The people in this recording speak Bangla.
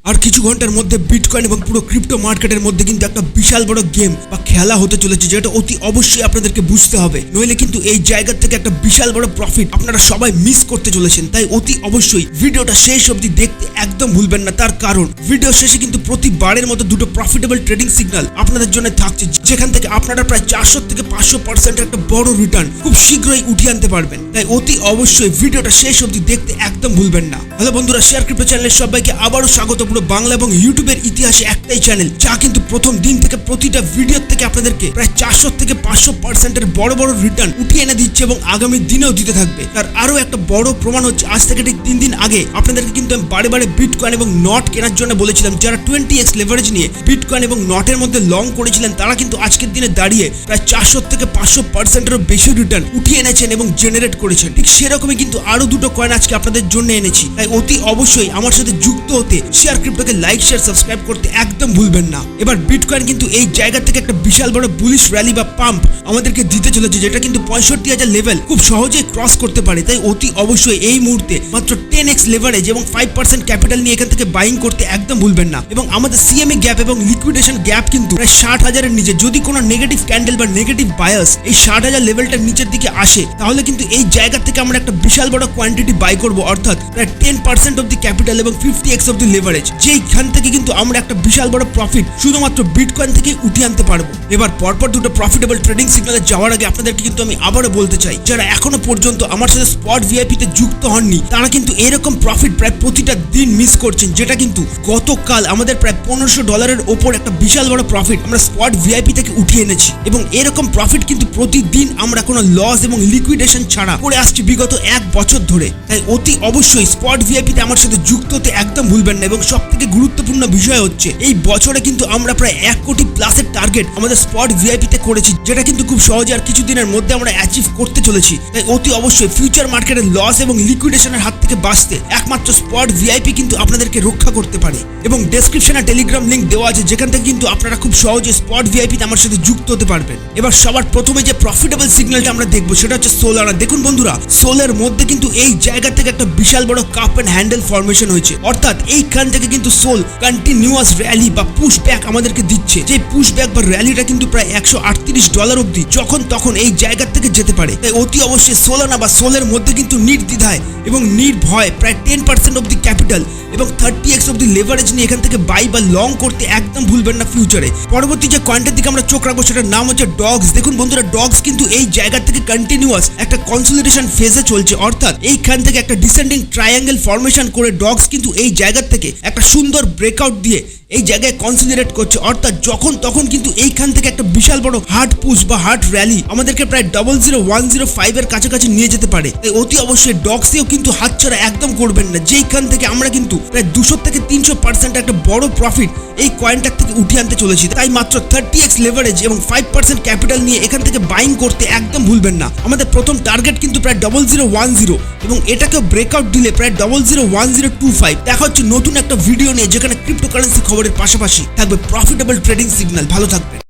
আর কিছু ঘন্টার মধ্যে বিটকয়েন এবং পুরো ক্রিপ্টো মার্কেটের মধ্যে কিন্তু একটা বিশাল বড় গেম বা খেলা হতে চলেছে, যেটা অতি অবশ্যই আপনাদেরকে বুঝতে হবে, নইলে কিন্তু এই জায়গা থেকে একটা বিশাল বড় প্রফিট আপনারা সবাই মিস করতে চলেছেন। তাই অতি অবশ্যই ভিডিওটা শেষ অবধি দেখতে একদম ভুলবেন না, তার কারণ ভিডিও শেষে কিন্তু প্রতিবারের মতো দুটো প্রফিটেবল ট্রেডিং সিগন্যাল আপনাদের জন্য থাকছে, যেখান থেকে আপনারা প্রায় 400 থেকে 500% একটা বড় রিটার্ন খুব শীঘ্রই উঠিয়ে আনতে পারবেন। তাই অতি অবশ্যই ভিডিওটা শেষ অবধি দেখতে একদম ভুলবেন না। হ্যালো বন্ধুরা, শেয়ার ক্রিপ্টো চ্যানেলের সবাইকে আবারও স্বাগত। পুরো বাংলা এবং ইউটিউবের ইতিহাসে একটাই চ্যানেল যা কিন্তু প্রথম দিন থেকে প্রতিটা ভিডিও থেকে আপনাদেরকে প্রায় 400 থেকে 500% বড় বড় রিটার্ন উঠিয়ে এনে দিচ্ছে এবং আগামী দিনেও দিতে থাকবে। তার আরো একটা বড় প্রমাণ হচ্ছে, আজ থেকে ঠিক 3 দিন আগে আপনাদেরকে কিন্তু আমি বারে বারে বিটকয়েন এবং নট কেনার জন্য বলেছিলাম। যারা 20x লেভারেজ নিয়ে বিটকয়েন এবং নটের মধ্যে লং করেছিলেন, তারা কিন্তু আজকের দিনে দাঁড়িয়ে প্রায় 400 থেকে 500%-এরও বেশি রিটার্ন উঠিয়ে এনেছেন এবং জেনারেট করেছেন। ঠিক সেরকমই কিন্তু আরো দুটো কয়েন আজকে আপনাদের জন্য এনেছি। তাই অতি অবশ্যই আমার সাথে যুক্ত হতে শেয়ার ক্রিপ্টোকে লাইক শেয়ার সাবস্ক্রাইব করতে একদম ভুলবেন না। এবার বিটকয়েন কিন্তু এই জায়গা থেকে একটা বিশাল বড় বুলিশ র্যালি বা পাম্প আমাদেরকে দিতে চলেছে, যেটা কিন্তু 65,000 লেভেল খুব সহজেই ক্রস করতে পারে। তাই অতি অবশ্যই এই মুহূর্তে মাত্র 10x লেভারেজ এবং 5% ক্যাপিটাল নিয়ে এখান থেকে বাইং করতে একদম ভুলবেন না। এবং আমাদের সিএমএ গ্যাপ এবং লিকুইডেশন গ্যাপ কিন্তু প্রায় 60,000-এর নিচে। যদি কোনো নেগেটিভ ক্যান্ডেল বা নেগেটিভ বায়াস এই 60,000 লেভেলটার নিচের দিকে আসে, তাহলে কিন্তু এই জায়গা থেকে আমরা একটা বিশাল বড় কোয়ান্টিটি বাই করব, অর্থাৎ প্রায় 10% অফ দি ক্যাপিটাল এবং 50x অফ দি লেভারেজ। যেইখান থেকে কিন্তু আমরা একটা বিশাল বড় প্রফিট শুধুমাত্র বিটকয়েন থেকে উঠিয়ে আনতে পারবো। এবার পরপর দুটো প্রফিটেবল ট্রেডিং সিগন্যালে যাওয়ার আগে আপনাদেরকে কিন্তু আমি আবারও বলতে চাই, যারা এখনো পর্যন্ত আমার সাথে স্পট ভিআইপি তে যুক্ত হননি, তারা কিন্তু এরকম প্রফিট প্রায় প্রতিটা দিন মিস করছেন। যেটা কিন্তু গতকাল আমাদের প্রায় $1500 ওপর একটা বিশাল বড় প্রফিট আমরা স্পট ভিআইপি থেকে উঠিয়ে এনেছি। এবং এরকম প্রফিট কিন্তু প্রতিদিন আমরা কোনো লস এবং লিকুইডেশন ছাড়া করে আসছি বিগত 1 বছর ধরে। তাই অতি অবশ্যই স্পট ভিআইপি তে আমার সাথে যুক্ত হতে একদম ভুলবেন না। এবং সব থেকে গুরুত্বপূর্ণ বিষয় হচ্ছে, এই বছরে কিন্তু আমরা প্রায় 1 কোটি প্লাসের টার্গেট আমাদের স্পট ভিআইপি তে করেছি, যেটা কিন্তু খুব সহজে আর কিছুদিনের মধ্যে আমরা অ্যাচিভ করতে চলেছি। তাই অতি অবশ্যই ফিউচার মার্কেটের লস এবং লিকুইডেশনের হাত থেকে বাঁচতে একমাত্র স্পট ভিআইপি কিন্তু আপনাদেরকে রক্ষা করতে পারে। এবং ডেসক্রিপশনে টেলিগ্রাম লিংক দেওয়া আছে, যেখান থেকে কিন্তু আপনারা খুব সহজে স্পট ভিআইপি তে আমার সাথে যুক্ত হতে পারবেন। এবার সবার প্রথমে যে প্রফিটেবল সিগন্যালটা আমরা দেখবো সেটা হচ্ছে সোলানা। দেখুন বন্ধুরা, সোলের মধ্যে কিন্তু এই জায়গা থেকে একটা বিশাল বড় কাপ এন্ড হ্যান্ডেল ফরমেশন হয়েছে, অর্থাৎ এইখান থেকে কিন্তু সোল কন্টিনিউয়াস র্যালি বা পুশ ব্যাক আমাদেরকে দিচ্ছে। যে পুশ ব্যাক বা র্যালিটা কিন্তু প্রায় $138 অব্দি যখন তখন এই জায়গা থেকে যেতে পারে। তাই অতি অবশ্যই সোলানা বা সোলের মধ্যে কিন্তু নির্দ্বিধায় এবং নির্ভয় প্রায় 10% অব্দি ক্যাপিটাল এবং 30x অব্দি লেভারেজ নিয়ে এখান থেকে বাই বা লং করতে একদম ভুলবেন না ফিউচারে। পরবর্তী যে কয়েনটার দিকে আমরা চোখ রাখবো সেটার নাম হচ্ছে ডগস। দেখুন বন্ধুরা, ডগস কিন্তু এই জায়গা থেকে কন্টিনিউয়াস একটা কনসলিডেশন ফেজে চলছে, অর্থাৎ এইখান থেকে একটা ডিসেন্ডিং ট্রায়াঙ্গেল ফরমেশন করে ডগস কিন্তু এই জায়গা থেকে একটা সুন্দর ব্রেকআউট দিয়ে এই জায়গায় কনসলিডেট করছে। অর্থাৎ যখন তখন কিন্তু এইখান থেকে একটা বিশাল বড় হার্ড পুশ বা হার্ড র্যালি আমাদেরকে প্রায় 00105 এর কাছাকাছি নিয়ে যেতে পারে। তাই অতি অবশ্যই ডগসেও কিন্তু হাতছাড়া একদম করবেন না। যেইখান থেকে আমরা কিন্তু প্রায় 200 থেকে 300% একটা বড় প্রফিট এই কয়েনটার থেকে উঠিয়ে আনতে চলেছি। তাই মাত্র 30x লেভারেজ এবং 5% ক্যাপিটাল নিয়ে এখান থেকে বাইং করতে একদম ভুলবেন না। আমাদের প্রথম টার্গেট কিন্তু প্রায় 0010 এবং এটাকেও ব্রেকআউট দিলে প্রায় 001025। দেখা হচ্ছে নতুন একটা ভিডিও নিয়ে, যেখানে ক্রিপ্টোকারেন্সি খবরের পাশাপাশি থাকবে প্রফিটেবল ট্রেডিং সিগন্যাল। ভালো থাকবে।